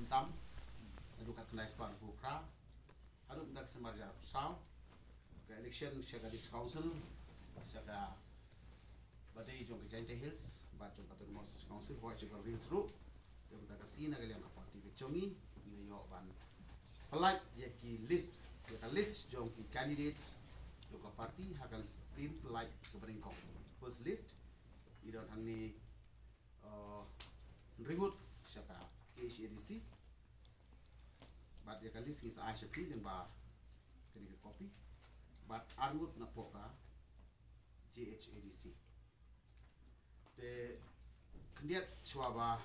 tam adu kat kendai span bukra adu ndak semarja saw ke election syaga dis council syaga badai jong ke Jainte Hills ba jong kat Moses council ho syaga hills ru yang tak kasih nak kalian parti ke chongi ina yo ban pelaj ye ki list ye ka list jong ki candidates yo ka parti hakal sin pelaj ke beringkong first list idon hangni remote syaga KHADC but ye ka list is Aisha P yang ba kini copy but angut na poka JHADC de kendiat chwaba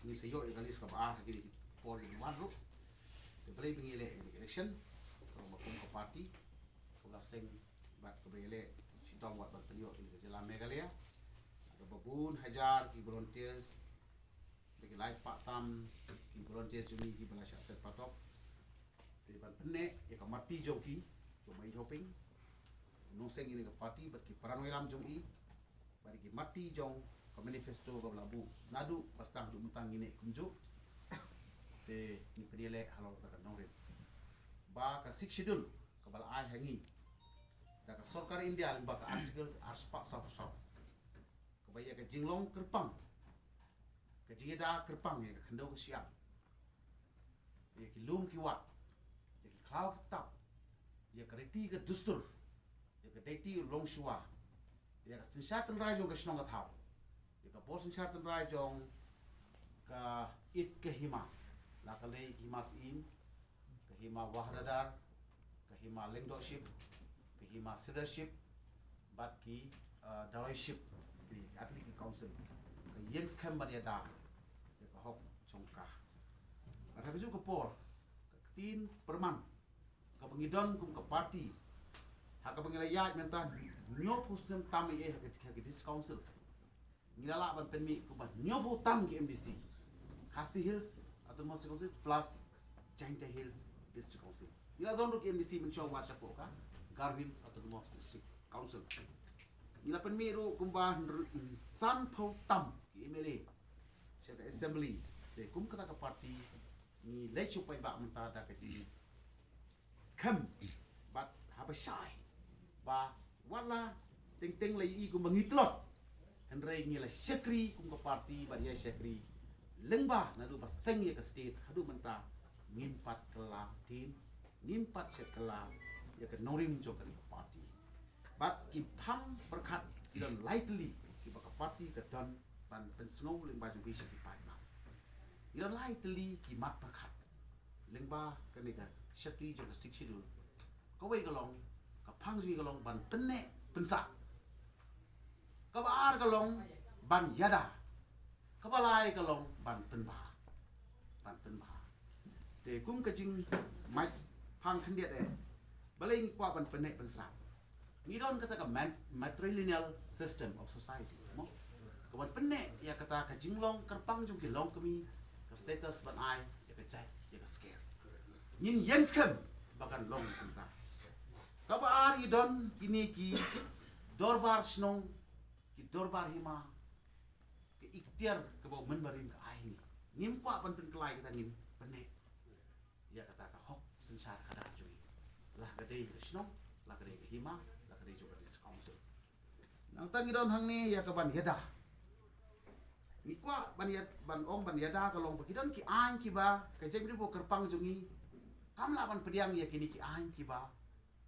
ni sayo ye ka list ka ba kini por di manru de play pengile election kalau makum ke parti kalau sing bat ke bele sitong wat berpelio di Jela Meghalaya ada babun hajar ki volunteers bagi lais patam ki volunteers jumi ki bala set patok di ban penne ye ka mati joki to mai hoping no sing ini ke parti bat ki perang wilam jumi bagi ki mati jong ka manifesto ka labu nadu pastang jumutang ini kunjuk te ni pedile halo ta nongre ba ka six schedule ka bala ai hangi da ka sarkar India ba ka articles arspa sa ka baya ka jinglong kerpang ka jingeda kerpang ya ka khando ka siap ya ki lum ki wa ya ki klau ki tap ya ka reti ka dustur ya ka deti long shua ya ka sinsatan rai jong ka shnong ka thau ya ka bosin sinsatan rai jong ka it ka hima lakalay himas in kahima wahdadar kahima leadership kahima leadership bat ki directorship di atli ki council ka yens kham badia da ka hok chongka ka kaju ko por ka tin perman ka pengidon kum ka party ha ka pengilaya mentan nyop husnem tam e ka dis council ngilala ban penmi ku ban nyop tam ki MDC Khasi Hills atau Moses Council plus Jainte Hills District Council. Ila don ruk MDC mencoba WhatsApp ka Garvin atau Moses District Council. Ila penmiru kumba san phau tam ki MLA Syada Assembly de kum kata ka parti ni lechu pai ba menta da ka ji. Skam bat habashai ba wala ting lai i kum bangitlot. Henry ngila syakri kum ka parti ba dia syakri lengba nadu paseng ye ke state hadu menta ngimpat kela tin ngimpat set kela ye ke norim jo ke party but ki phang berkat dan lightly ki baka party ke don ban pensngau lengba jo bisa ki pai na ila lightly ki mat berkat lengba ke ni ka syakri jo ke siksi dul ko wei galong ka phang ji galong ban tenne pensa ka bar galong ban yada kabalai kalong ban penba te kum kajing mai phang khandiat e balai kwa ban penne pensa ni don kata ka matrilineal system of society mo ka ban penne ya kata ka jinglong kerpang jung ki long kami ka status ban ai ya ka jai ya ka scare nin yens kham bakan long kunta ka ba ar idon kini ki dorbar snong ki dorbar hima ke ikhtiar ke bau menbarin ke ai ni ngim kwa pan pen kelai kita ngim pene ya kata ka hok sensar kada cuy lah gede krisno lah gede ke hima lah gede juga di council nang tangi don hang ni ya ka ban yada ni kwa ban ong ban yada ka long pakidon ki an ki ba ka jeng ribu kerpang jungi kam la ban pediang ya kini ki an ki ba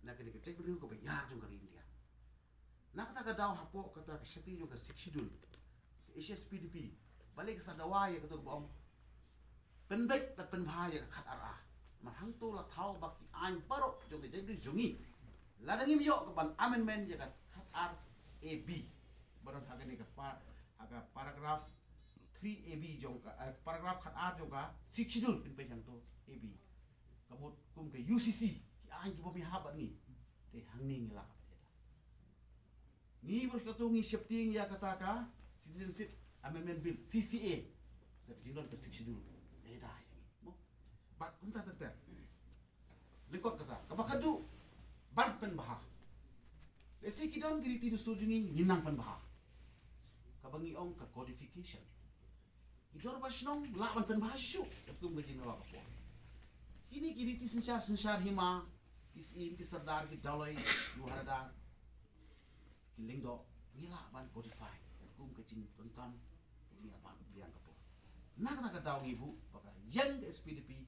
na kini ke jeng ribu ko ba ya jung ka India nak kata ka daw hapo kata ka syakri jung ka siksidul HSPDP balik sadawa ya ketuk bom pendek dan penbahaya kat ara marhang tu la thau baki an parok jong de jadi jungi ladangim yo ke ban amendment ya kat ar AB baron hagani ka aga paragraph 3 AB jong ka paragraph kat ar jong ka siksidul pin pe jang tu AB kamut kum ke UCC ki an ki bomi habat ni te hangning la ni bos ka tu ngi shifting ya kata ka Citizenship Amendment Bill CCA dari jinglong ke schedule beda yang mo bat kum ta ter lengkot kata kabakadu ban pen bah lesi kidon giri ti sujungi ninang pen bah kabangi ong ka codification Idor basnong lawan pen bahasyu kum gajin wa ko kini ti sensar hima is in ki sardar ki dalai luharada ki lingdo ngila ban codify kum gajin pengkam gajin apa biang kapo nak tak daw ibu baka yang SPDP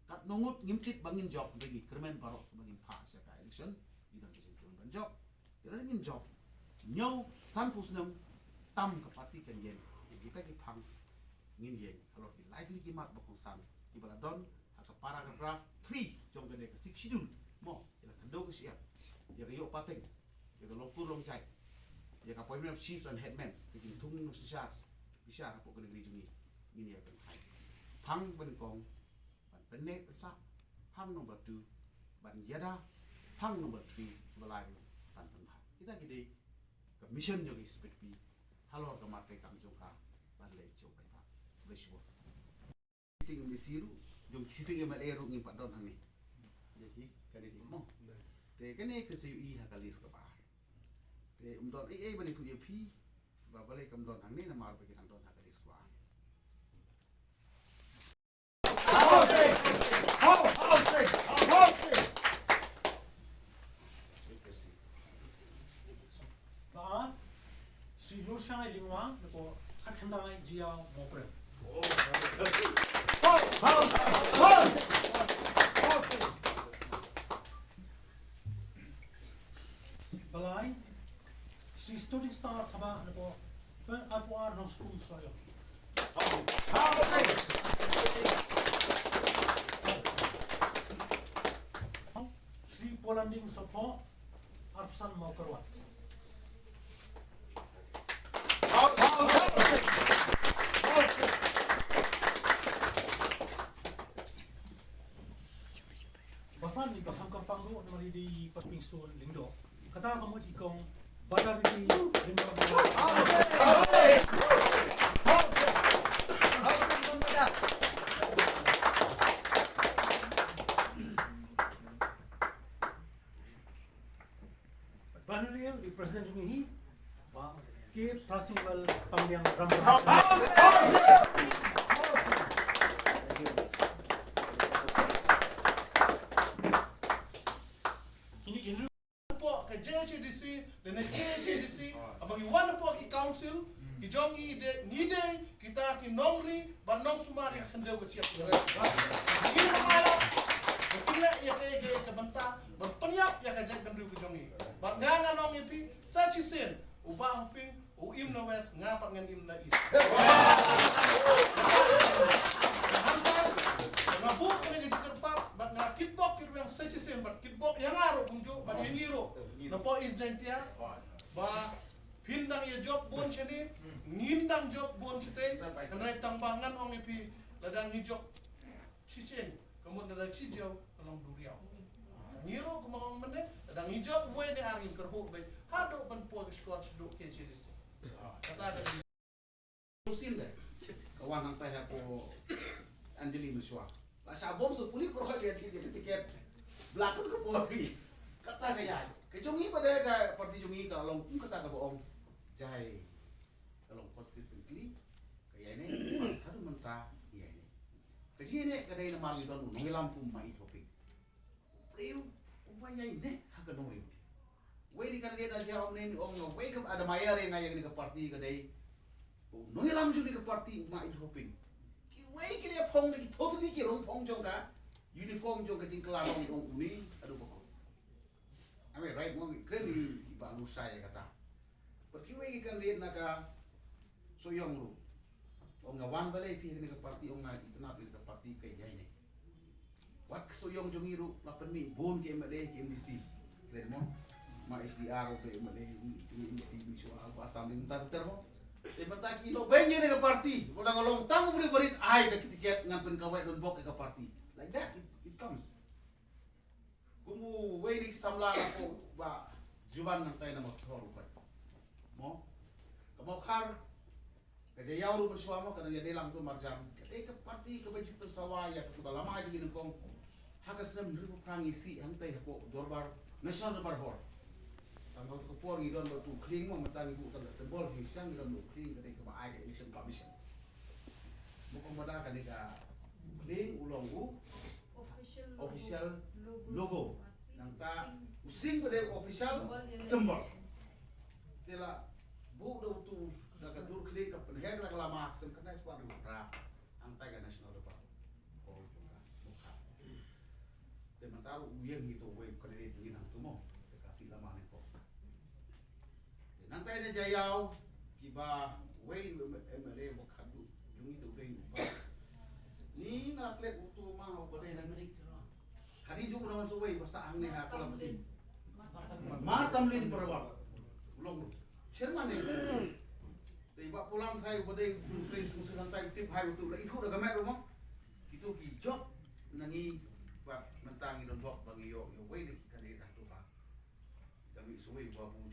kat nungut ngimtit bangin job bagi kermen barok bangin pas ya ka election idang gajin kermen job tidak ngin job nyau san pusnam tam ka parti kan yen kita ki phang ngin yeng kalau di likely ki mat bakong san ki bala don haka paragraph 3 jong gane ka 6 schedule mo ila kando ko siya ya ga yo pateng ya ga long pur long chai ya ka appointment of chiefs and headmen ki tung no sishar bisha ko ko negeri jungi ngin ya kan hai phang ben kong ban penek sa phang number 2 ban yada phang number 3 balai ban penha kita gede ka mission jogi speed pi halor ka mat kai kam jong ka ban le chau pai pa besho ting mesiru jong kisiting emat eru ngin pak don hami jadi kali di mo te kene ke se i hakalis ka par te don bani tu ye pi ba bale kam don hang ni na mar pe kan don hakalis ka Si Nur Shah Lingwa ko khatandai jiao mopre balai si student star thaba ko apuar no school soyo si polanding sopo arpsan mau kerwat basan di bahang kampang do namari di pasping sul lingdo kata kamu di kong badar di lingdo Banuri di presiden ini ke prasingwal pambiang ram JHDC dan JHDC abang iwan po ki council ki jongi de ngide kita ki nongri ban nong sumari khande ko chiap ni mala kila ya ke banta ban panyap ya ka jag kan ko jongi ban nganga nong ipi sachi sen uba hoping u im na west ngapa ngan im na east na bu kene di kerpa ban na kitbok ki yang sachi sen ban kitbok yang aro kumjo ban yengiro na po is jantia ba pindang ya job bon chini ngindang job bon chite kanai tambangan ong ipi ladang ni job chicheng kemudian ada chijo kanong duriau ngiro kumang mende ladang ni job we ne angin kerhu be hado ban po squad do ke chiris kata ada musim deh kawan hang teh ko Anjali Mishwa la sabom so puli ko ka tiket belakang ko pori kata kaya kejongi pada ka parti jongi ka long kata ka boong jai kalong consistently kaya ini kadu menta iya ini keji ini kada ina mali don ngi lampu mai topik priu upaya ini haka nori we di kada dia dia omne om no we ka ada mayare na yang di parti kada ngi lampu di parti mai topik ki we ki dia phong di totally ki rong phong jong ka uniform jong ka jingkla ong uni adu ame right mo kren di balu saya kata pergi we kan lihat naga soyong lu ong ngawan balai pi ni ke parti ong ngai itna pi ke parti ke ya ini wat soyong jongiru lapan mi bon ke made ke MBC kren mo ma SDR ke made MBC mi so apa asam ni tar mo e bata ki no benye ni ke parti ulang long tang beri berit ai ke tiket ngampen kawai don bok ke parti like that it comes kumu waiting samla ko ba juban nang tay na motor ko mo kamu khar ka jayaw ru bersua mo kana jadi lang tu marjam ke parti ke baju persawa ya ke lama aja gini kong hakas nam ribu prang isi ang tay ko dorbar national dorbar hor tang ko por gi don tu clean mo matang ibu tang symbol hisang don do clean ke ba ai election commission Mukhang mada kanika kling ulong u official logo. Nang ta using pada official symbol. Tela bu do tu daga dur klik ka penheg la lama sem kana squad ra ang taga national ba. Oh buka. Te mataru uyang itu we kali itu nang tumo. Te kasih lama ni ko. Nang taga na jayaw kiba we MLA mo khadu jungi tu dei ba. Ni na atlet utu ma ho bade hari ju naman so we basta ang ne ha kolam tim. Martamli di perawak. Ulong chairman ni. Tiba pulang saya bade prince musuhan tay tip hai betul. Itu dah gamet rumah. Itu ki job nangi buat mentangi don bok bagi yo we ni kali dah tu ba. Kami suwe babu